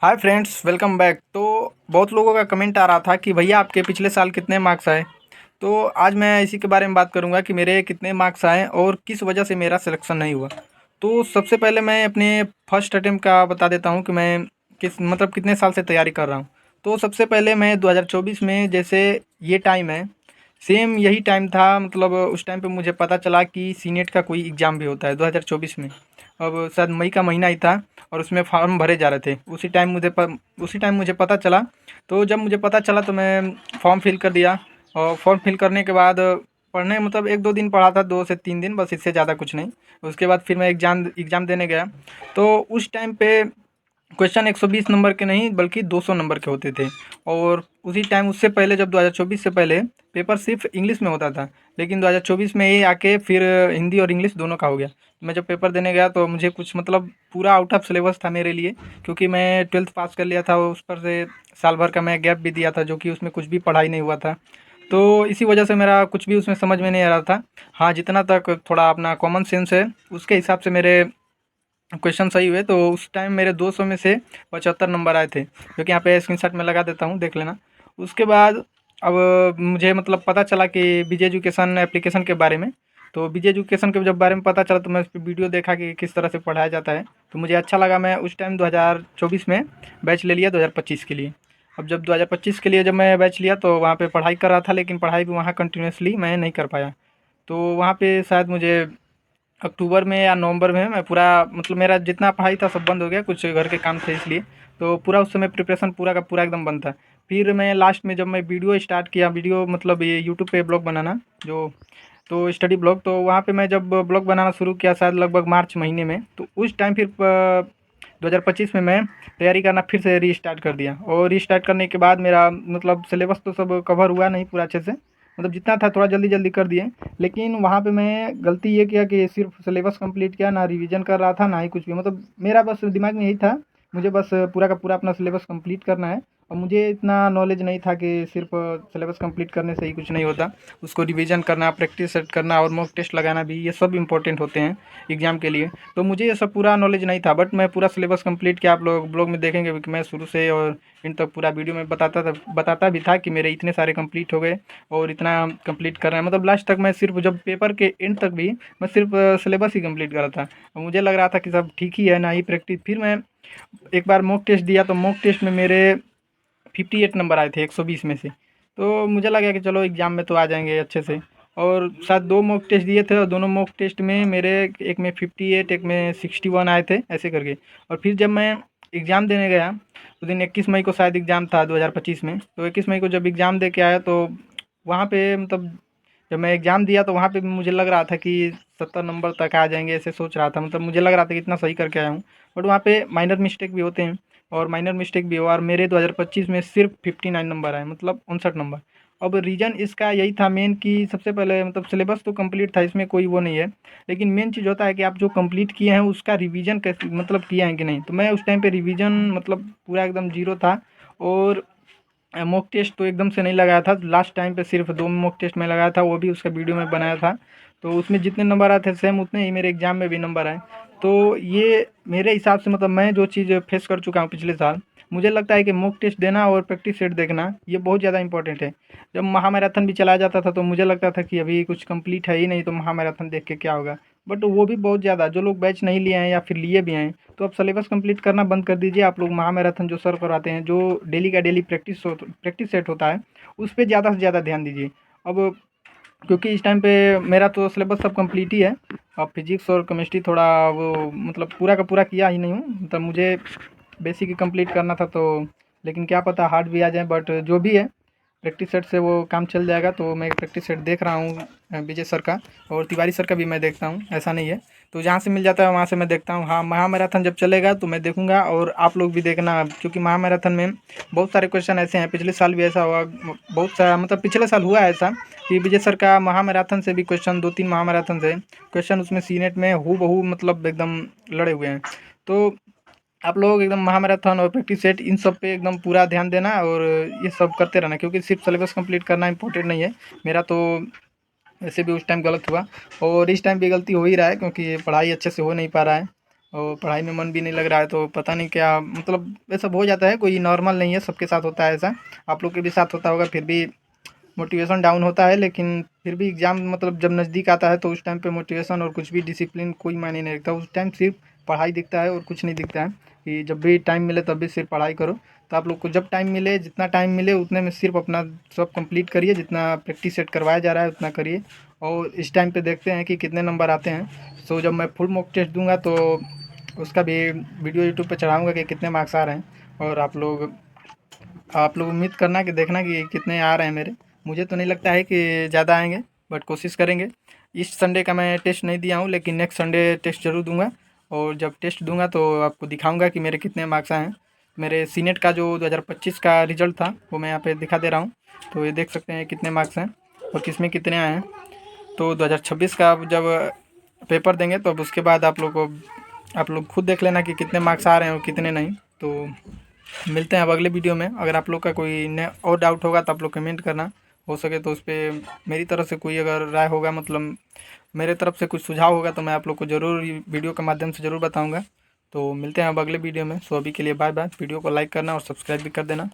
Hi friends, welcome back. तो बहुत लोगों का कमेंट आ रहा था कि भैया आपके पिछले साल कितने मार्क्स आए। तो आज मैं इसी के बारे में बात करूंगा कि मेरे कितने मार्क्स आए और किस वजह से मेरा सिलेक्शन नहीं हुआ। तो सबसे पहले मैं अपने फर्स्ट अटेम्प्ट का बता देता हूं कि मैं कितने साल से तैयारी कर रहा हूं। तो सबसे पहले मैं 2024 में, जैसे ये टाइम है, सेम यही टाइम था। मतलब उस टाइम पे मुझे पता चला कि सीनेट का कोई एग्ज़ाम भी होता है 2024 में। अब शायद मई का महीना ही था और उसमें फॉर्म भरे जा रहे थे। उसी टाइम मुझे पता चला। तो जब मुझे पता चला तो मैं फॉर्म फिल कर दिया। और फॉर्म फिल करने के बाद पढ़ने, मतलब 1-2 दिन पढ़ा था, 2 से 3 दिन, बस इससे ज़्यादा कुछ नहीं। उसके बाद फिर मैं एग्ज़ाम देने गया। तो उस टाइम पे क्वेश्चन 120 नंबर के नहीं बल्कि 200 नंबर के होते थे। और उसी टाइम, उससे पहले, जब 2024 से पहले पेपर सिर्फ इंग्लिश में होता था, लेकिन 2024 में ये आके फिर हिंदी और इंग्लिश दोनों का हो गया। मैं जब पेपर देने गया तो मुझे कुछ, मतलब पूरा आउट ऑफ सिलेबस था मेरे लिए, क्योंकि मैं 12th पास कर लिया था। उस पर से साल भर का मैं गैप भी दिया था, जो कि उसमें कुछ भी पढ़ाई नहीं हुआ था। तो इसी वजह से मेरा कुछ भी उसमें समझ में नहीं आ रहा था। हाँ, जितना तक थोड़ा अपना कॉमन सेंस है उसके हिसाब से मेरे क्वेश्चन सही हुए। तो उस टाइम मेरे 200 में से 75 नंबर आए थे, जो कि यहाँ पे स्क्रीनशॉट में लगा देता हूँ, देख लेना। उसके बाद अब मुझे, मतलब पता चला कि बीजे एजुकेशन एप्लीकेशन के बारे में। तो बीजे एजुकेशन के जब बारे में पता चला तो मैं उस पर वीडियो देखा कि किस तरह से पढ़ाया जाता है। तो मुझे अच्छा लगा। मैं उस टाइम 2024 में बैच ले लिया 2025 के लिए। अब जब 2025 के लिए जब मैं बैच लिया तो वहाँ पे पढ़ाई कर रहा था, लेकिन पढ़ाई भी वहाँ कंटिन्यूसली मैं नहीं कर पाया। तो वहाँ पे शायद मुझे अक्टूबर में या नवंबर में मैं पूरा, मतलब मेरा जितना पढ़ाई था सब बंद हो गया, कुछ घर के काम थे इसलिए। तो पूरा उस समय प्रिपरेशन पूरा का पूरा एकदम बंद था। फिर मैं लास्ट में जब मैं वीडियो स्टार्ट किया, वीडियो मतलब ये यूट्यूब पे ब्लॉग बनाना, जो तो स्टडी ब्लॉग, तो वहाँ पे मैं जब ब्लॉग बनाना शुरू किया शायद लगभग मार्च महीने में, तो उस टाइम फिर 2025 में मैं तैयारी करना फिर से रीस्टार्ट कर दिया। और रीस्टार्ट करने के बाद मेरा, मतलब सिलेबस तो सब कवर हुआ नहीं पूरा अच्छे से, मतलब जितना था थोड़ा जल्दी जल्दी कर दिए। लेकिन वहाँ पे मैं गलती ये किया कि सिर्फ सिलेबस कंप्लीट किया, ना रिवीजन कर रहा था ना ही कुछ भी। मतलब मेरा बस दिमाग में यही था, मुझे बस पूरा का पूरा अपना सिलेबस कंप्लीट करना है। और मुझे इतना नॉलेज नहीं था कि सिर्फ सिलेबस कंप्लीट करने से ही कुछ नहीं होता, उसको रिवीजन करना, प्रैक्टिस सेट करना और मॉक टेस्ट लगाना भी, ये सब इंपॉर्टेंट होते हैं एग्जाम के लिए। तो मुझे ये सब पूरा नॉलेज नहीं था, बट मैं पूरा सिलेबस कंप्लीट किया। आप लोग ब्लॉग में देखेंगे कि मैं शुरू से और इन तक पूरा वीडियो में बताता भी था कि मेरे इतने सारे कंप्लीट हो गए और इतना कंप्लीट कर रहे हैं। मतलब लास्ट तक मैं सिर्फ, जब पेपर के एंड तक भी मैं सिर्फ सिलेबस ही कंप्लीट कर रहा था। और मुझे लग रहा था कि सब ठीक ही है, ना ही प्रैक्टिस। फिर मैं एक बार मॉक टेस्ट दिया तो मॉक टेस्ट में मेरे 58 नंबर आए थे 120 में से। तो मुझे लगा कि चलो एग्ज़ाम में तो आ जाएंगे अच्छे से। और शायद 2 मॉक टेस्ट दिए थे और दोनों मॉक टेस्ट में मेरे, एक में 58, एक में 61 आए थे, ऐसे करके। और फिर जब मैं एग्ज़ाम देने गया उस दिन 21 मई को शायद एग्ज़ाम था 2025 में। तो 21 मई को जब एग्ज़ाम दे के आया तो वहाँ पे, मतलब जब मैं एग्ज़ाम दिया तो वहाँ पे भी मुझे लग रहा था कि 70 नंबर तक आ जाएंगे, ऐसे सोच रहा था। मतलब मुझे लग रहा था कि इतना सही करके आया हूँ। बट वहाँ पे माइनर मिस्टेक भी होते हैं, और माइनर मिस्टेक भी हुआ, और मेरे 2025 में सिर्फ 59 नंबर आए, मतलब 59 नंबर। अब रीज़न इसका यही था मेन, कि सबसे पहले मतलब सिलेबस तो कंप्लीट था, इसमें कोई वो नहीं है। लेकिन मेन चीज़ होता है कि आप जो कंप्लीट किए हैं उसका रिवीजन कैसे, मतलब किए हैं कि नहीं। तो मैं उस टाइम पे रिवीजन, मतलब पूरा एकदम जीरो था। और मॉक टेस्ट तो एकदम से नहीं लगाया था, लास्ट टाइम पे सिर्फ 2 मॉक टेस्ट में लगाया था, वो भी उसका वीडियो में बनाया था। तो उसमें जितने नंबर आए थे सेम उतने ही मेरे एग्ज़ाम में भी नंबर आए। तो ये मेरे हिसाब से, मतलब मैं जो चीज़ फेस कर चुका हूँ पिछले साल, मुझे लगता है कि मॉक टेस्ट देना और प्रैक्टिस सेट देखना ये बहुत ज़्यादा इंपॉर्टेंट है। जब महामैराथन भी चलाया जाता था तो मुझे लगता था कि अभी कुछ कंप्लीट है ही नहीं, तो महामैराथन देख के क्या होगा। बट वो भी बहुत ज़्यादा, जो लोग बैच नहीं लिए हैं या फिर लिए भी हैं, तो आप सिलेबस कंप्लीट करना बंद कर दीजिए। आप लोग महामैराथन जो सर करवाते हैं, जो डेली का डेली प्रैक्टिस सेट होता है, उस पे ज़्यादा से ज़्यादा ध्यान दीजिए। अब क्योंकि इस टाइम पे मेरा तो सिलेबस सब कंप्लीट ही है। अब फिजिक्स और केमिस्ट्री थोड़ा वो, मतलब पूरा का पूरा किया ही नहीं हूँ, मतलब मुझे बेसिक ही कंप्लीट करना था। तो लेकिन क्या पता हार्ड भी आ जाए, बट जो भी है प्रैक्टिस सेट से वो काम चल जाएगा। तो मैं प्रैक्टिस सेट देख रहा हूँ विजय सर का, और तिवारी सर का भी मैं देखता हूँ, ऐसा नहीं है। तो जहाँ से मिल जाता है वहाँ से मैं देखता हूँ। हाँ, महामैराथन जब चलेगा तो मैं देखूंगा, और आप लोग भी देखना, क्योंकि महामैराथन में बहुत सारे क्वेश्चन ऐसे हैं। पिछले साल भी ऐसा हुआ, बहुत सारा, मतलब पिछले साल हुआ ऐसा कि विजय सर का महामैराथन से भी क्वेश्चन, 2-3 महामैराथन से क्वेश्चन उसमें सीनेट में हूबहू, मतलब एकदम लड़े हुए हैं। तो आप लोग एकदम महामैराथन और प्रैक्टिस सेट इन सब पे एकदम पूरा ध्यान देना, और ये सब करते रहना, क्योंकि सिर्फ सिलेबस कंप्लीट करना इंपॉर्टेंट नहीं है। मेरा तो वैसे भी उस टाइम गलत हुआ, और इस टाइम भी गलती हो ही रहा है, क्योंकि पढ़ाई अच्छे से हो नहीं पा रहा है। और पढ़ाई में मन भी नहीं लग रहा है, तो पता नहीं क्या मतलब ये सब हो जाता है, कोई नॉर्मल नहीं है, सबके साथ होता है ऐसा। आप लोग के भी साथ होता होगा, फिर भी मोटिवेशन डाउन होता है। लेकिन फिर भी एग्ज़ाम मतलब जब नज़दीक आता है तो उस टाइम पे मोटिवेशन और कुछ भी डिसिप्लिन कोई मायने नहीं रखता। उस टाइम सिर्फ पढ़ाई दिखता है और कुछ नहीं दिखता है, कि जब भी टाइम मिले तब भी सिर्फ पढ़ाई करो। तो आप लोग को जब टाइम मिले, जितना टाइम मिले उतने में सिर्फ अपना सब कंप्लीट करिए, जितना प्रैक्टिस सेट करवाया जा रहा है उतना करिए। और इस टाइम पे देखते हैं कि कितने नंबर आते हैं। सो जब मैं फुल मॉक टेस्ट दूंगा तो उसका भी वीडियो यूट्यूब पे चढ़ाऊँगा कि कितने मार्क्स आ रहे हैं। और आप लोग उम्मीद करना कि देखना कि कितने आ रहे हैं मेरे। मुझे तो नहीं लगता है कि ज़्यादा आएंगे, बट कोशिश करेंगे। इस संडे का मैं टेस्ट नहीं दिया हूँ, लेकिन नेक्स्ट संडे टेस्ट ज़रूर दूंगा। और जब टेस्ट दूंगा तो आपको दिखाऊंगा कि मेरे कितने मार्क्स आए हैं। मेरे सीनेट का जो 2025 का रिजल्ट था वो मैं यहाँ पे दिखा दे रहा हूँ। तो ये देख सकते हैं कितने मार्क्स हैं और किसमें कितने आए हैं। तो 2026 का जब पेपर देंगे तो अब उसके बाद आप लोग खुद देख लेना कि कितने मार्क्स आ रहे हैं और कितने नहीं। तो मिलते हैं अब अगले वीडियो में। अगर आप लोग का कोई नया और डाउट होगा तो आप लोग कमेंट करना। हो सके तो उस पर मेरी तरफ से कोई अगर राय होगा, मतलब मेरे तरफ से कुछ सुझाव होगा, तो मैं आप लोग को ज़रूर वीडियो के माध्यम से ज़रूर बताऊंगा। तो मिलते हैं अब अगले वीडियो में। सो अभी के लिए बाय बाय। वीडियो को लाइक करना और सब्सक्राइब भी कर देना।